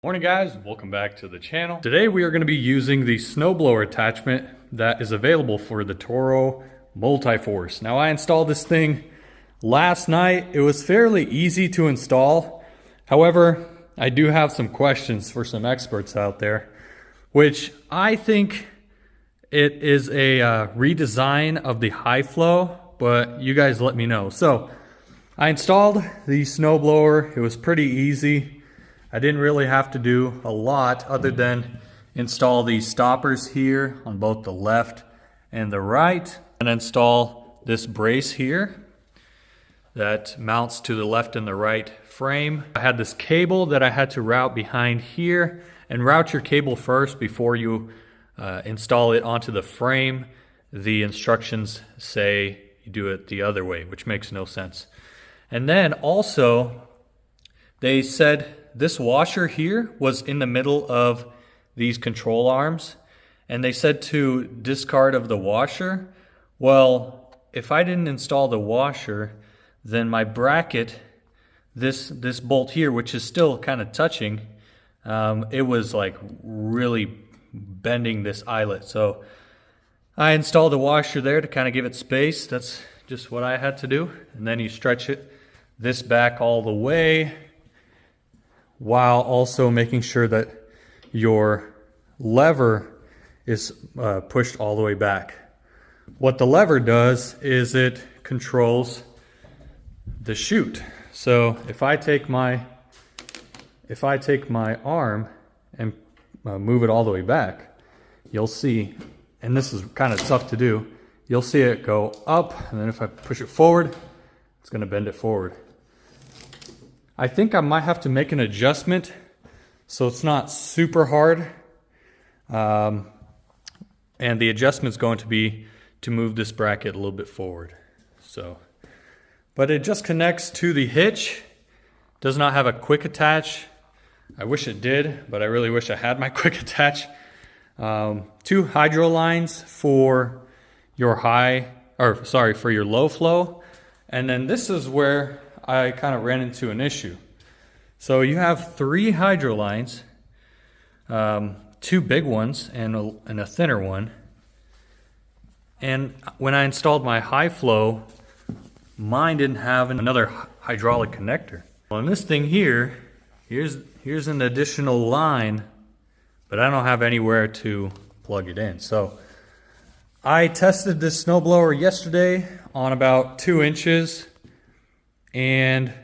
Morning guys, welcome back to the channel. Today we are going to be using the Snowblower attachment that is available for the Toro Multi-Force. Now I installed this thing last night. It was fairly easy to install. However, I do have some questions for some experts out there, which I think it is a redesign of the high flow, but you guys let me know. So I installed the Snowblower. It was pretty easy. I didn't really have to do a lot other than install these stoppers here on both the left and the right, and install this brace here that mounts to the left and the right frame. I had this cable that I had to route behind here, and route your cable first before you install it onto the frame. The instructions say you do it the other way, which makes no sense. And then also they said this washer here was in the middle of these control arms, and they said to discard of the washer. Well, if I didn't install the washer, then my bracket, this bolt here, which is still kind of touching, it was like really bending this eyelet. So I installed the washer there to kind of give it space. That's just what I had to do. And then you stretch this back all the way, while also making sure that your lever is pushed all the way back. What the lever does is it controls the chute. So if I take my arm and move it all the way back, you'll see, and this is kind of tough to do, you'll see it go up, and then if I push it forward, it's going to bend it forward. I think I might have to make an adjustment so it's not super hard. And the adjustment's going to be to move this bracket a little bit forward. But it just connects to the hitch. Does not have a quick attach. I wish it did, but I really wish I had my quick attach. 2 hydro lines for your for your low flow. And then this is where I kind of ran into an issue. So you have 3 hydro lines, 2 big ones and a thinner one. And when I installed my high flow, mine didn't have another hydraulic connector. Well, in this thing here, here's an additional line, but I don't have anywhere to plug it in. So I tested this snowblower yesterday on about 2 inches. And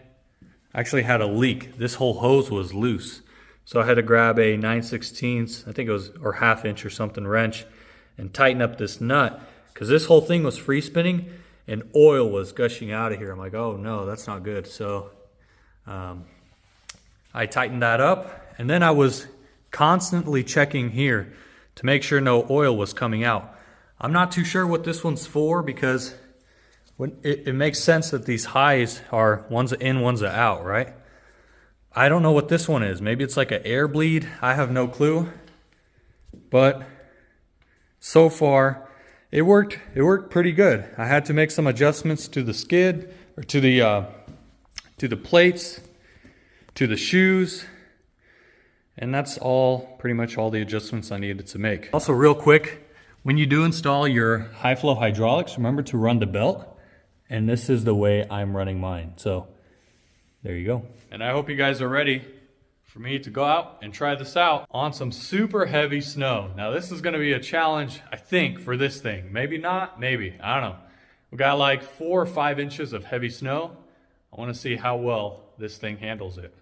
actually had a leak. This whole hose was loose. So I had to grab a 9/16, I think it was, or 1/2 inch or something wrench, and tighten up this nut, because this whole thing was free spinning and oil was gushing out of here. I'm like, oh no, that's not good. So I tightened that up, and then I was constantly checking here to make sure no oil was coming out. I'm not too sure what this one's for, because it makes sense that these highs are one's in, one's out, right? I don't know what this one is. Maybe it's like an air bleed. I have no clue. But so far, it worked pretty good. I had to make some adjustments to the skid, or to the plates, to the shoes, and that's pretty much all the adjustments I needed to make. Also, real quick, when you do install your high flow hydraulics, remember to run the belt. And this is the way I'm running mine. So there you go. And I hope you guys are ready for me to go out and try this out on some super heavy snow. Now this is gonna be a challenge, I think, for this thing. Maybe not, maybe, I don't know. We got like 4 or 5 inches of heavy snow. I wanna see how well this thing handles it.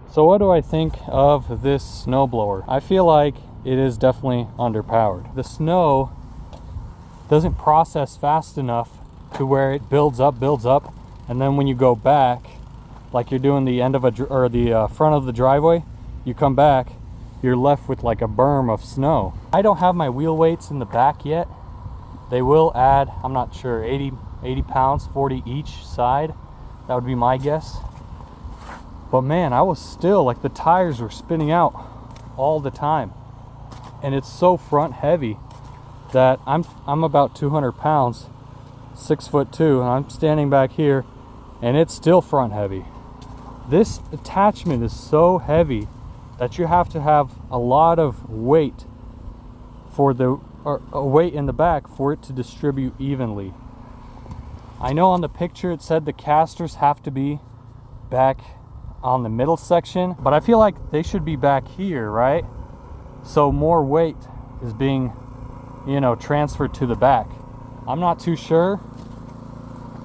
So what do I think of this snowblower? I feel like it is definitely underpowered. The snow doesn't process fast enough to where it builds up, and then when you go back, like you're doing the end of the front of the driveway, you come back, you're left with like a berm of snow. I don't have my wheel weights in the back yet. They will add, I'm not sure, 80 pounds, 40 each side. That would be my guess. But man, I was still, like, the tires were spinning out all the time. And it's so front heavy that I'm about 200 pounds, 6'2", and I'm standing back here and it's still front heavy. This attachment is so heavy that you have to have a lot of weight for a weight in the back for it to distribute evenly. I know on the picture it said the casters have to be back on the middle section, but I feel like they should be back here, right? So more weight is being, you know, transferred to the back. I'm not too sure,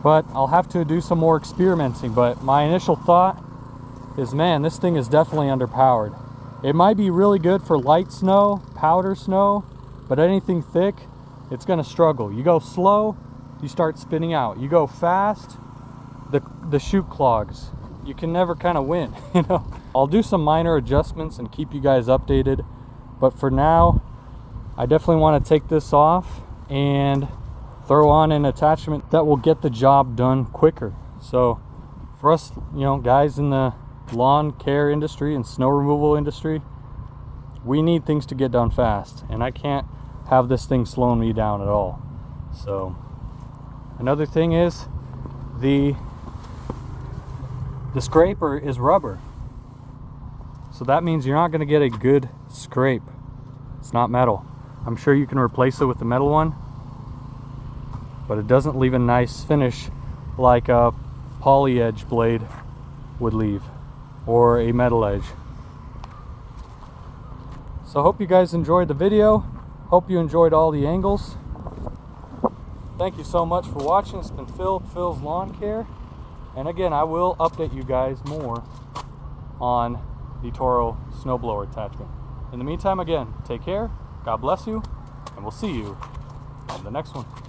but I'll have to do some more experimenting. But my initial thought is, man, this thing is definitely underpowered. It might be really good for light snow, powder snow, but anything thick, it's gonna struggle. You go slow, you start spinning out. You go fast, the chute clogs. You can never kind of win, you know. I'll do some minor adjustments and keep you guys updated, but for now I definitely want to take this off and throw on an attachment that will get the job done quicker. So for us, you know, guys in the lawn care industry and snow removal industry, we need things to get done fast, and I can't have this thing slowing me down at all. So another thing is the scraper is rubber, so that means you're not going to get a good scrape. It's not metal. I'm sure you can replace it with the metal one, but it doesn't leave a nice finish like a poly edge blade would leave, or a metal edge. So I hope you guys enjoyed the video. Hope you enjoyed all the angles. Thank you so much for watching. It's been Phil's Lawn Care. And again, I will update you guys more on the Toro snowblower attachment. In the meantime, again, take care, God bless you, and we'll see you on the next one.